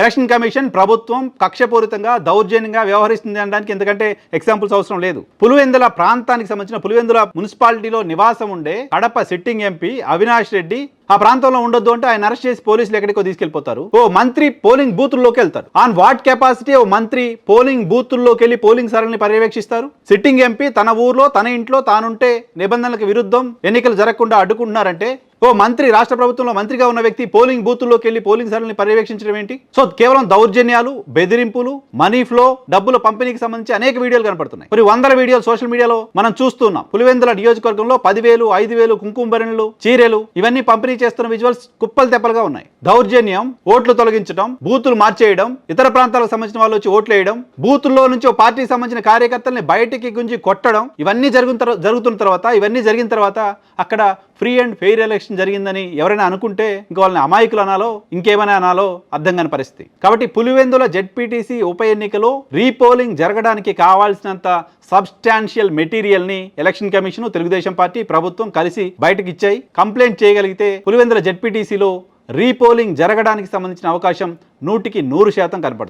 Election commission ప్రభుత్వం కక్షపూరితంగా దౌర్జన్యంగా వ్యవహరిస్తుంది అనడానికి ఎందుకంటే ఎగ్జాంపుల్స్ అవసరం లేదు. పులివెందుల ప్రాంతానికి సంబంధించిన పులివెందుల మున్సిపాలిటీలో నివాసం ఉండే కడప సిట్టింగ్ ఎంపీ అవినాష్ రెడ్డి ఆ ప్రాంతంలో ఉండొద్దు అంటే ఆయన అరెస్ట్ చేసి పోలీసులు ఎక్కడికో తీసుకెళ్లిపోతారు. ఓ మంత్రి పోలింగ్ బూతుల్లోకి వెళ్తారు. ఆన్ వాట్ కెపాసిటీ ఓ మంత్రి పోలింగ్ బూతుల్లోకి వెళ్ళి పోలింగ్ సరళిని పర్యవేక్షిస్తారు? సిట్టింగ్ ఎంపీ తన ఊర్లో తన ఇంట్లో తానుంటే నిబంధనలకు విరుద్ధం ఎన్నికలు జరగకుండా అడ్డుకుంటున్నారంటే ఓ మంత్రి రాష్ట్ర ప్రభుత్వంలో మంత్రిగా ఉన్న వ్యక్తి పోలింగ్ బూతుల్లోకి వెళ్ళి పోలింగ్ సరళిని పర్యవేక్షించడం ఏంటి? సో కేవలం దౌర్జన్యాలు, బెదిరింపులు, మనీ ఫ్లో, డబ్బుల పంపిణీకి సంబంధించి అనేక వీడియోలు కనపడుతున్నాయి. మరి వందల వీడియోలు సోషల్ మీడియాలో మనం చూస్తున్నాం. పులివెందుల నియోజకవర్గంలో 10,000, 5,000 కుంకుమ భరణులు, చీరెలు ఇవన్నీ పంపిణీ చేస్తున్న విజువల్స్ కుప్పలు తెప్పలుగా ఉన్నాయి. దౌర్జన్యం, ఓట్లు తొలగించడం, బూతులు మార్చేయడం, ఇతర ప్రాంతాలకు సంబంధించిన వాళ్ళు వచ్చి ఓట్లు వేయడం, బూతుల్లో నుంచి ఓ పార్టీకి సంబంధించిన కార్యకర్తల్ని బయటికి గుంజి కొట్టడం ఇవన్నీ జరుగుతున్న తర్వాత ఇవన్నీ జరిగిన తర్వాత అక్కడ ఫ్రీ అండ్ ఫెయిర్ ఎలక్షన్ జరిగిందని ఎవరైనా అనుకుంటే ఇంకా వాళ్ళని అమాయకులు అనాలో ఇంకేమైనా అనాలో అర్థం కాని పరిస్థితి. కాబట్టి పులివెందుల జెడ్పీటీసీ ఉప ఎన్నికలో రీపోలింగ్ జరగడానికి కావాల్సినంత సబ్స్టాన్షియల్ మెటీరియల్ని ఎలక్షన్ కమిషన్, తెలుగుదేశం పార్టీ, ప్రభుత్వం కలిసి బయటకు ఇచ్చాయి. కంప్లైంట్ చేయగలిగితే పులివెందుల జెడ్పీటీసీలో రీపోలింగ్ జరగడానికి సంబంధించిన అవకాశం 100% కనపడుతుంది.